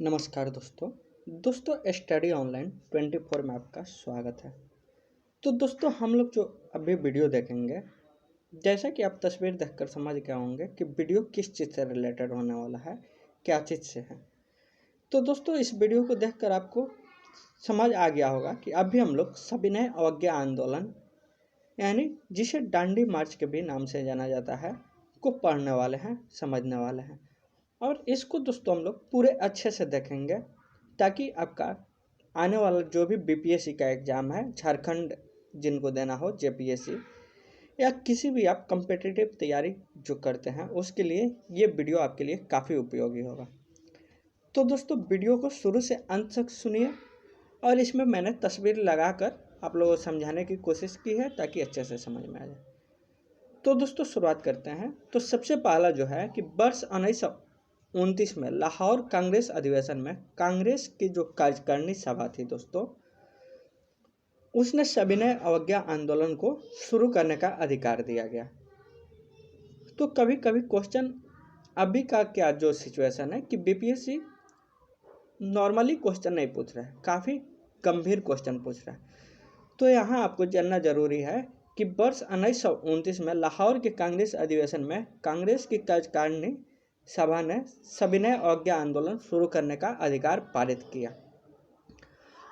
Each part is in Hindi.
नमस्कार दोस्तों स्टडी ऑनलाइन 24 में आपका स्वागत है। तो दोस्तों हम लोग जो अभी वीडियो देखेंगे, जैसा कि आप तस्वीर देखकर समझ गए होंगे कि वीडियो किस चीज़ से रिलेटेड होने वाला है, क्या चीज़ से है। तो दोस्तों इस वीडियो को देखकर आपको समझ आ गया होगा कि अभी हम लोग सविनय अवज्ञा आंदोलन यानी जिसे डांडी मार्च के भी नाम से जाना जाता है को पढ़ने वाले हैं, समझने वाले हैं। और इसको दोस्तों हम लोग पूरे अच्छे से देखेंगे ताकि आपका आने वाला जो भी बीपीएससी का एग्ज़ाम है, झारखंड जिनको देना हो जेपीएससी या किसी भी आप कम्पिटिटिव तैयारी जो करते हैं उसके लिए ये वीडियो आपके लिए काफ़ी उपयोगी होगा। तो दोस्तों वीडियो को शुरू से अंत तक सुनिए और इसमें मैंने तस्वीर लगाकर आप लोगों को समझाने की कोशिश की है ताकि अच्छे से समझ में आ जाए। तो दोस्तों शुरुआत करते हैं। तो सबसे पहला जो है कि वर्ष 1929 में लाहौर कांग्रेस अधिवेशन में कांग्रेस की जो कार्यकारिणी सभा थी दोस्तों, उसने सविनय अवज्ञा आंदोलन को शुरू करने का अधिकार दिया गया। तो कभी कभी क्वेश्चन अभी का क्या जो सिचुएशन है कि बीपीएससी नॉर्मली क्वेश्चन नहीं पूछ रहा है, काफ़ी गंभीर क्वेश्चन पूछ रहा है। तो यहाँ आपको जानना जरूरी है कि वर्ष 1929 में लाहौर के कांग्रेस अधिवेशन में कांग्रेस की कार्यकारिणी सभा ने सविनय अवज्ञा आंदोलन शुरू करने का अधिकार पारित किया।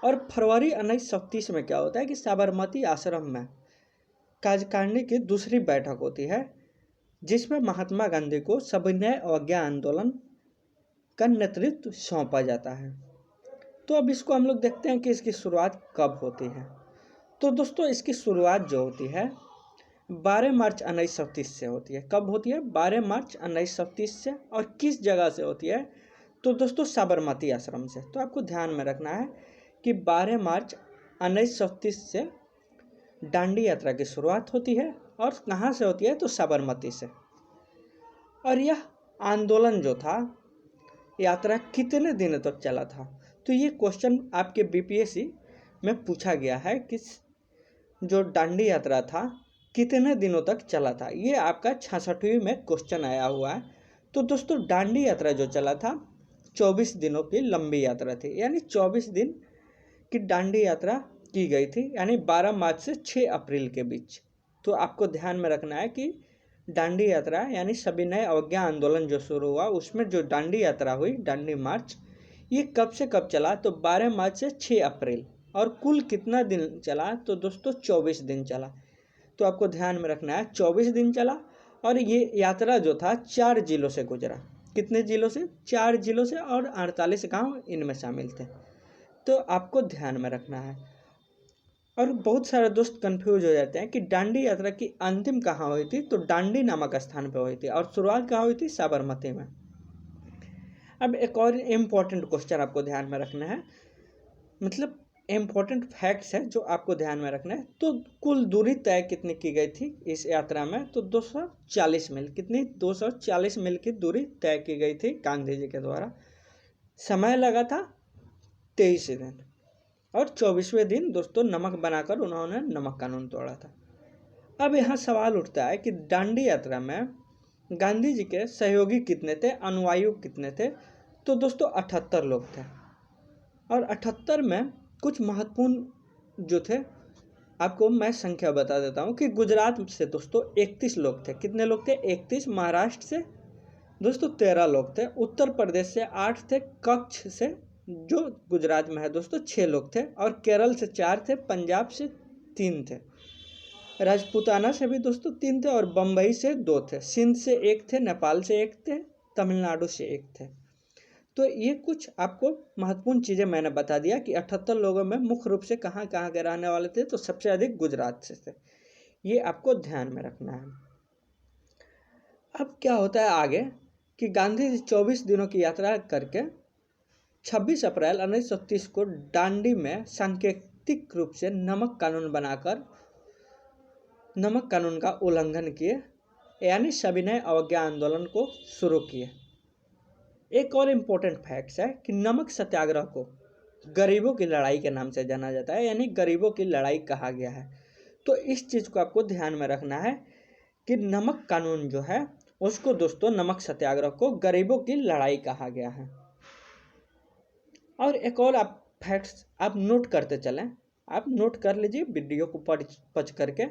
और फरवरी 1930 में क्या होता है कि साबरमती आश्रम में कार्यकारिणी की दूसरी बैठक होती है जिसमें महात्मा गांधी को सविनय अवज्ञा आंदोलन का नेतृत्व सौंपा जाता है। तो अब इसको हम लोग देखते हैं कि इसकी शुरुआत कब होती है। तो दोस्तों इसकी शुरुआत जो होती है 12 मार्च 1930 से होती है। कब होती है? 12 मार्च 1930 से। और किस जगह से होती है? तो दोस्तों साबरमती आश्रम से। तो आपको ध्यान में रखना है कि 12 मार्च 1930 से डांडी यात्रा की शुरुआत होती है। और कहाँ से होती है? तो साबरमती से। और यह आंदोलन जो था, यात्रा कितने दिनों तक चला था? तो ये क्वेश्चन आपके बीपीएससी में पूछा गया है कि जो डांडी यात्रा था कितने दिनों तक चला था। ये आपका 66वीं में क्वेश्चन आया हुआ है। तो दोस्तों डांडी यात्रा जो चला था 24 दिनों की लंबी यात्रा थी, यानी 24 दिन की डांडी यात्रा की गई थी, यानी 12 मार्च से 6 अप्रैल के बीच। तो आपको ध्यान में रखना है कि डांडी यात्रा यानी सविनय अवज्ञा आंदोलन जो शुरू हुआ उसमें जो डांडी यात्रा हुई, डांडी मार्च, ये कब से कब चला? तो 12 मार्च से 6 अप्रैल। और कुल कितना दिन चला? तो दोस्तों 24 दिन चला। तो आपको ध्यान में रखना है 24 दिन चला। और ये यात्रा जो था 4 जिलों से गुजरा। कितने जिलों से? 4 जिलों से, और 48 गांव इनमें शामिल थे। तो आपको ध्यान में रखना है। और बहुत सारे दोस्त कंफ्यूज हो जाते हैं कि डांडी यात्रा की अंतिम कहाँ हुई थी? तो डांडी नामक स्थान पर हुई थी। और शुरुआत कहाँ हुई थी? साबरमती में। अब एक और इम्पोर्टेंट क्वेश्चन आपको ध्यान में रखना है, मतलब इम्पोर्टेंट फैक्ट्स है जो आपको ध्यान में रखना है। तो कुल दूरी तय कितनी की गई थी इस यात्रा में? तो 240 मील। कितनी? 240 मील की दूरी तय की गई थी गांधी जी के द्वारा। समय लगा था 23 दिन। और 24वें दिन दोस्तों नमक बनाकर उन्होंने नमक कानून तोड़ा था। अब यहाँ सवाल उठता है कि डांडी यात्रा में गांधी जी के सहयोगी कितने थे, अनुयायी कितने थे? तो दोस्तों 78 लोग थे। और 78 में कुछ महत्वपूर्ण जो थे आपको मैं संख्या बता देता हूँ कि गुजरात से दोस्तों 31 लोग थे। कितने लोग थे? 31। महाराष्ट्र से दोस्तों 13 लोग थे। उत्तर प्रदेश से 8 थे। कच्छ से जो गुजरात में है दोस्तों 6 लोग थे। और केरल से 4 थे। पंजाब से 3 थे। राजपूताना से भी दोस्तों 3 थे। और बम्बई से 2 थे। सिंध से 1 थे। नेपाल से 1 थे। तमिलनाडु से 1 थे। तो ये कुछ आपको महत्वपूर्ण चीज़ें मैंने बता दिया कि 78 लोगों में मुख्य रूप से कहाँ कहाँ के रहने वाले थे? तो सबसे अधिक गुजरात से थे। ये आपको ध्यान में रखना है। अब क्या होता है आगे कि गांधी जी 24 दिनों की यात्रा करके 26 अप्रैल 1930 को डांडी में सांकेतिक रूप से नमक कानून बनाकर नमक कानून का उल्लंघन किए, यानी सविनय अवज्ञा आंदोलन को शुरू किए। एक और इम्पोर्टेंट फैक्ट्स है कि नमक सत्याग्रह को गरीबों की लड़ाई के नाम से जाना जाता है, यानी गरीबों की लड़ाई कहा गया है। तो इस चीज़ को आपको ध्यान में रखना है कि नमक कानून जो है उसको दोस्तों, नमक सत्याग्रह को गरीबों की लड़ाई कहा गया है। और एक और आप फैक्ट्स आप नोट करते चलें, आप नोट कर लीजिए वीडियो को पढ़ करके।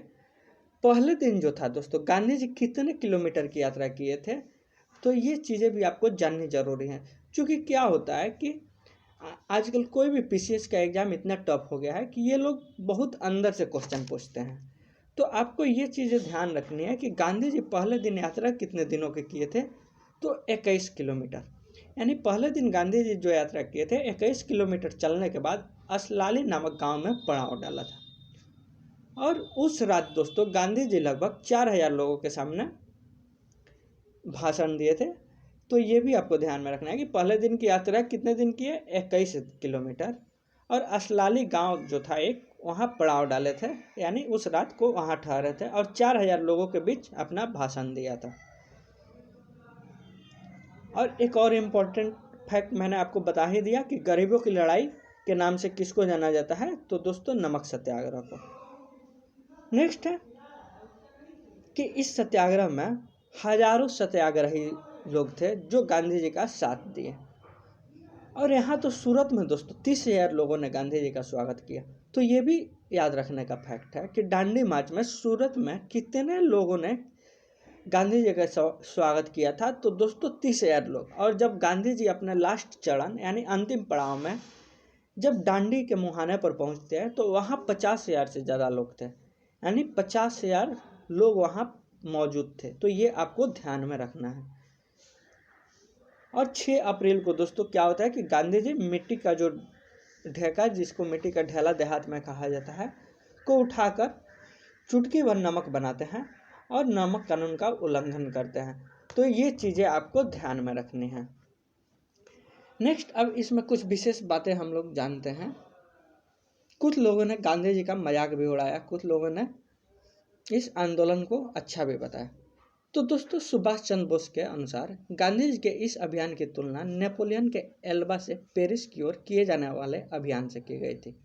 पहले दिन जो था दोस्तों, गांधी जी कितने किलोमीटर की यात्रा किए थे, तो ये चीज़ें भी आपको जाननी जरूरी हैं। क्योंकि क्या होता है कि आजकल कोई भी पीसीएस का एग्ज़ाम इतना टफ हो गया है कि ये लोग बहुत अंदर से क्वेश्चन पूछते हैं। तो आपको ये चीज़ें ध्यान रखनी है कि गांधी जी पहले दिन यात्रा कितने दिनों के किए थे, तो 21 किलोमीटर। यानी पहले दिन गांधी जी जो यात्रा किए थे 21 किलोमीटर चलने के बाद असलाली नामक गांव में पड़ाव डाला था। और उस रात दोस्तों गांधी जी लगभग 4000 लोगों के सामने भाषण दिए थे। तो ये भी आपको ध्यान में रखना है कि पहले दिन की यात्रा कितने दिन की है, 21 किलोमीटर। और असलाली गांव जो था एक, वहाँ पड़ाव डाले थे, यानी उस रात को वहाँ ठहरे थे और 4000 लोगों के बीच अपना भाषण दिया था। और एक और इम्पोर्टेंट फैक्ट मैंने आपको बता ही दिया कि गरीबों की लड़ाई के नाम से किसको जाना जाता है, तो दोस्तों नमक सत्याग्रह को। नेक्स्ट है कि इस सत्याग्रह में हजारों सत्याग्रही लोग थे जो गांधी जी का साथ दिए। और यहाँ तो सूरत में दोस्तों 30,000 लोगों ने गांधी जी का स्वागत किया। तो ये भी याद रखने का फैक्ट है कि दांडी मार्च में सूरत में कितने लोगों ने गांधी जी का स्वागत किया था, तो दोस्तों 30,000 लोग। और जब गांधी जी अपने लास्ट चरण यानी अंतिम पड़ाव में जब दांडी के मुहाने पर पहुंचते हैं तो वहाँ 50,000 से ज़्यादा लोग थे, यानी 50,000 लोग वहाँ मौजूद थे। तो ये आपको ध्यान में रखना है। और 6 अप्रैल को दोस्तों क्या होता है कि गांधी जी मिट्टी का जो ढेका, जिसको मिट्टी का ढेला देहात में कहा जाता है, को उठाकर चुटकी भर नमक बनाते हैं और नमक कानून का उल्लंघन करते हैं। तो ये चीज़ें आपको ध्यान में रखनी है। नेक्स्ट, अब इसमें कुछ विशेष बातें हम लोग जानते हैं। कुछ लोगों ने गांधी जी का मजाक भी उड़ाया, कुछ लोगों ने इस आंदोलन को अच्छा भी बताया। तो दोस्तों सुभाष चंद्र बोस के अनुसार गांधी जी के इस अभियान की तुलना नेपोलियन के एल्बा से पेरिस की ओर किए जाने वाले अभियान से की गई थी।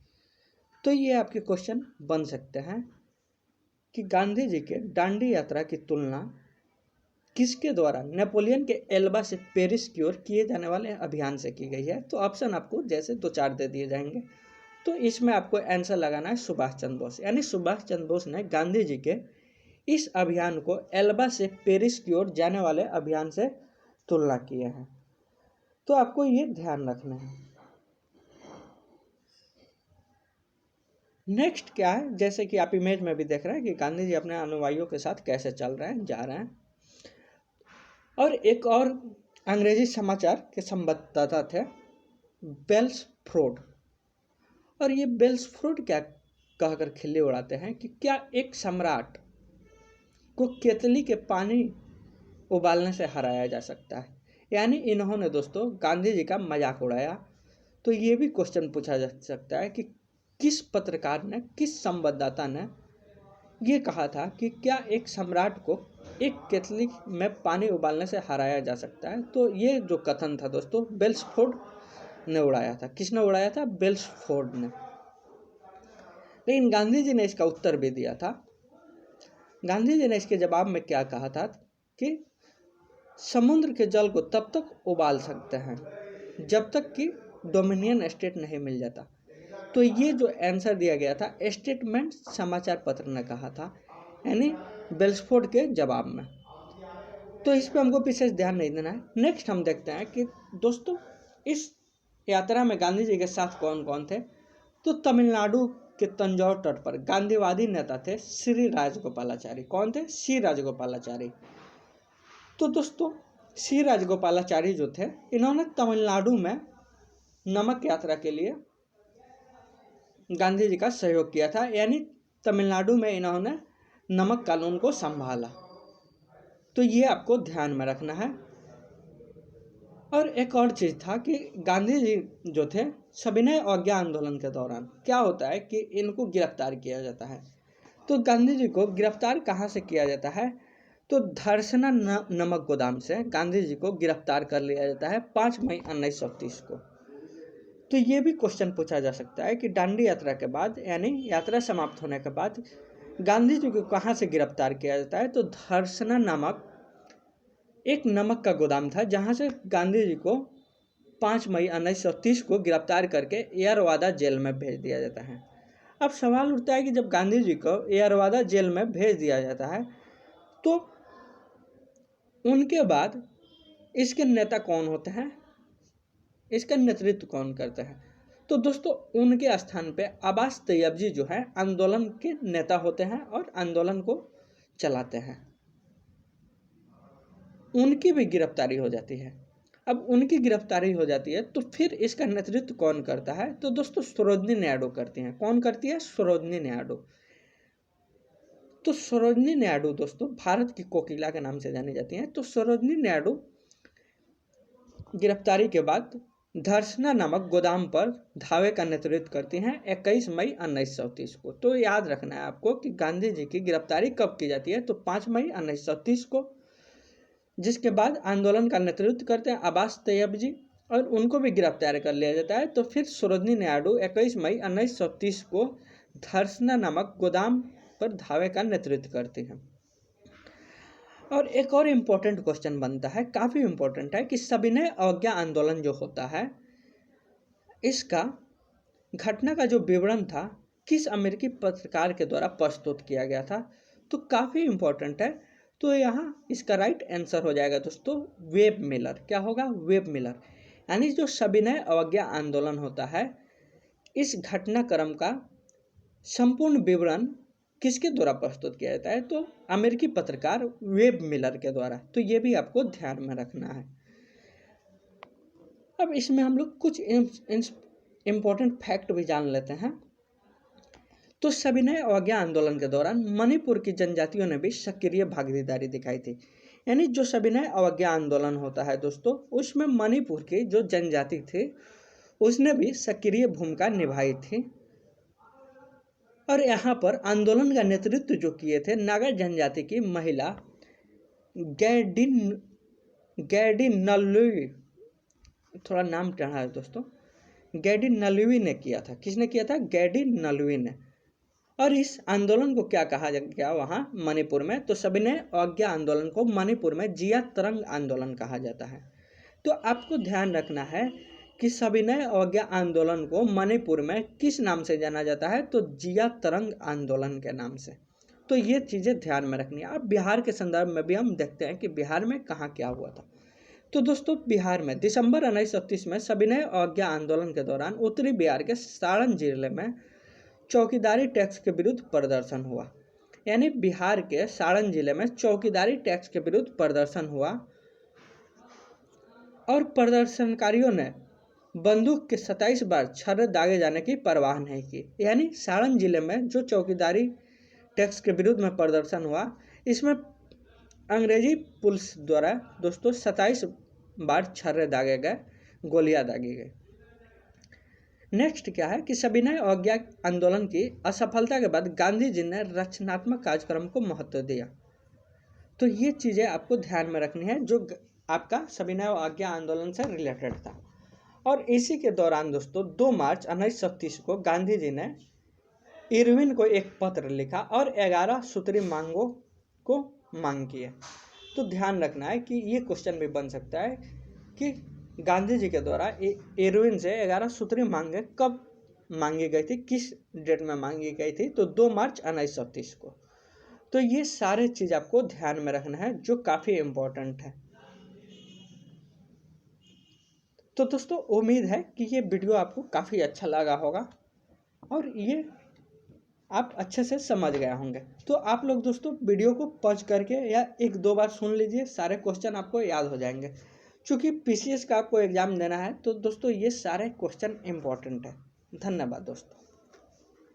तो ये आपके क्वेश्चन बन सकते हैं कि गांधी जी के दांडी यात्रा की तुलना किसके द्वारा नेपोलियन के एल्बा से पेरिस की ओर किए जाने वाले अभियान से की गई है। तो ऑप्शन आपको जैसे 2-4 दे दिए जाएंगे। तो इसमें आपको आंसर लगाना है सुभाष चंद्र बोस, यानी सुभाष चंद्र बोस ने गांधी जी के इस अभियान को एल्बा से पेरिस की ओर जाने वाले अभियान से तुलना किए हैं। तो आपको ये ध्यान रखना है। नेक्स्ट क्या है, जैसे कि आप इमेज में भी देख रहे हैं कि गांधी जी अपने अनुयायियों के साथ कैसे चल रहे हैं, जा रहे हैं। और एक और अंग्रेजी समाचार के संवाददाता थे बेल्सफोर्ड। और ये बेल्सफोर्ड क्या कहकर खिल्ली उड़ाते हैं कि क्या एक सम्राट को केतली के पानी उबालने से हराया जा सकता है। यानी इन्होंने दोस्तों गांधी जी का मजाक उड़ाया। तो ये भी क्वेश्चन पूछा जा सकता है कि किस पत्रकार ने, किस संवाददाता ने ये कहा था कि क्या एक सम्राट को एक केतली में पानी उबालने से हराया जा सकता है। तो ये जो कथन था दोस्तों बेल्सफोर्ड ने उड़ाया था। किसने उड़ाया था? बेल्सफोर्ड ने। लेकिन गांधी जी ने इसका उत्तर भी दिया था। गांधी जी ने इसके जवाब में क्या कहा था कि समुद्र के जल को तब तक उबाल सकते हैं जब तक कि डोमिनियन स्टेट नहीं मिल जाता। तो ये जो आंसर दिया गया था स्टेटमेंट समाचार पत्र ने कहा था, यानी बेल्सफोर्ड के जवाब में। तो इस पर हमको विशेष ध्यान नहीं देना है। नेक्स्ट हम देखते हैं कि दोस्तों इस यात्रा में गांधी जी के साथ कौन कौन थे। तो तमिलनाडु के तंजौर तट पर गांधीवादी नेता थे श्री राजगोपालाचारी। कौन थे? श्री राजगोपालाचारी। तो दोस्तों श्री राजगोपालाचारी जो थे, इन्होंने तमिलनाडु में नमक यात्रा के लिए गांधी जी का सहयोग किया था, यानी तमिलनाडु में इन्होंने नमक कानून को संभाला। तो ये आपको ध्यान में रखना है। और एक और चीज़ था कि गांधी जी जो थे सविनय अवज्ञा आंदोलन के दौरान क्या होता है कि इनको गिरफ्तार किया जाता है। तो गांधी जी को गिरफ्तार कहाँ से किया जाता है? तो धरसना नमक गोदाम से गांधी जी को गिरफ्तार कर लिया जाता है 5 मई 1930 को। तो ये भी क्वेश्चन पूछा जा सकता है कि दांडी यात्रा के बाद, यानी यात्रा समाप्त होने के बाद गांधी जी को कहाँ से गिरफ्तार किया जाता है। तो धरसना नामक एक नमक का गोदाम था जहाँ से गांधी जी को 5 मई 1930 को गिरफ्तार करके एयरवादा जेल में भेज दिया जाता है। अब सवाल उठता है कि जब गांधी जी को एयरवादा जेल में भेज दिया जाता है तो उनके बाद इसके नेता कौन होते हैं, इसका नेतृत्व कौन करते हैं? तो दोस्तों उनके स्थान पे अब्बास तैयबजी जो है आंदोलन के नेता होते हैं और आंदोलन को चलाते हैं। उनकी भी गिरफ्तारी हो जाती है। अब उनकी गिरफ्तारी हो जाती है तो फिर इसका नेतृत्व कौन करता है? तो दोस्तों सरोजिनी नायडू करती हैं। कौन करती है? सरोजिनी नायडू। तो सरोजिनी नायडू दोस्तों भारत की कोकिला के नाम से जानी जाती हैं। तो सरोजिनी नायडू गिरफ्तारी के बाद धर्सना नामक गोदाम पर धावे का नेतृत्व करती हैं 21 मई 1930 को। तो याद रखना है आपको कि गांधी जी की गिरफ्तारी कब की जाती है? तो 5 मई 1930 को, जिसके बाद आंदोलन का नेतृत्व करते हैं अब्बास तैयबजी और उनको भी गिरफ्तार कर लिया जाता है। तो फिर सरोजिनी नायडू 21 मई 1930 को धर्सना नामक गोदाम पर धावे का नेतृत्व करती हैं। और एक और इम्पोर्टेंट क्वेश्चन बनता है, काफ़ी इम्पोर्टेंट है, कि सविनय अवज्ञा आंदोलन जो होता है इसका घटना का जो विवरण था किस अमेरिकी पत्रकार के द्वारा प्रस्तुत किया गया था? तो काफ़ी इम्पोर्टेंट है। तो यहाँ इसका राइट आंसर हो जाएगा दोस्तों वेब मिलर। क्या होगा? Web Miller. यानी जो सविनय अवज्ञा आंदोलन होता है इस घटनाक्रम का संपूर्ण विवरण किसके द्वारा प्रस्तुत किया जाता है? तो अमेरिकी पत्रकार वेब मिलर के द्वारा। तो ये भी आपको ध्यान में रखना है। अब इसमें हम लोग कुछ इम्पोर्टेंट फैक्ट भी जान लेते हैं। तो सविनय अवज्ञा आंदोलन के दौरान मणिपुर की जनजातियों ने भी सक्रिय भागीदारी दिखाई थी। यानी जो सविनय अवज्ञा आंदोलन होता है दोस्तों उसमें मणिपुर की जो जनजाति थी उसने भी सक्रिय भूमिका निभाई थी। और यहाँ पर आंदोलन का नेतृत्व जो किए थे नागा जनजाति की महिला गैडिनल्लुई, थोड़ा नाम टेढ़ा है दोस्तों, गैडिनल्लुई ने किया था। किसने किया था? गैडिनल्लुई ने। और इस आंदोलन को क्या कहा गया वहाँ मणिपुर में? तो सविनय अवज्ञा आंदोलन को मणिपुर में जिया तरंग आंदोलन कहा जाता है। तो आपको ध्यान रखना है कि सविनय अवज्ञा आंदोलन को मणिपुर में किस नाम से जाना जाता है? तो जिया तरंग आंदोलन के नाम से। तो ये चीज़ें ध्यान में रखनी है। अब बिहार के संदर्भ में भी हम देखते हैं कि बिहार में कहाँ क्या हुआ था। तो दोस्तों बिहार में दिसंबर 1930 में सविनय अवज्ञा आंदोलन के दौरान उत्तरी बिहार के सारण जिले में चौकीदारी टैक्स के विरुद्ध प्रदर्शन हुआ। यानी बिहार के सारण जिले में चौकीदारी टैक्स के विरुद्ध प्रदर्शन हुआ और प्रदर्शनकारियों ने बंदूक के 27 बार छर्रे दागे जाने की परवाह नहीं की। यानी सारण जिले में जो चौकीदारी टैक्स के विरुद्ध में प्रदर्शन हुआ इसमें अंग्रेजी पुलिस द्वारा दोस्तों 27 बार छर्रे दागे गए, गोलियां दागी गई। नेक्स्ट क्या है कि सविनय अवज्ञा आंदोलन की असफलता के बाद गांधी जी ने रचनात्मक कार्यक्रम को महत्व दिया। तो ये चीज़ें आपको ध्यान में रखनी है जो आपका सविनय अवज्ञा आंदोलन से रिलेटेड था। और इसी के दौरान दोस्तों 2 मार्च 1930 को गांधी जी ने इरविन को एक पत्र लिखा और 11 सूत्री मांगों को मांग की है। तो ध्यान रखना है कि ये क्वेश्चन भी बन सकता है कि गांधी जी के द्वारा इरविन से 11 सूत्री मांगे कब मांगी गई थी, किस डेट में मांगी गई थी? तो 2 मार्च 1930 को। तो ये सारे चीज़ आपको ध्यान में रखना है जो काफ़ी इम्पोर्टेंट है। तो दोस्तों उम्मीद है कि ये वीडियो आपको काफ़ी अच्छा लगा होगा और ये आप अच्छे से समझ गए होंगे। तो आप लोग दोस्तों वीडियो को पॉज करके या 1-2 बार सुन लीजिए, सारे क्वेश्चन आपको याद हो जाएंगे। चूँकि पीसीएस का आपको एग्ज़ाम देना है तो दोस्तों ये सारे क्वेश्चन इम्पोर्टेंट है। धन्यवाद दोस्तों।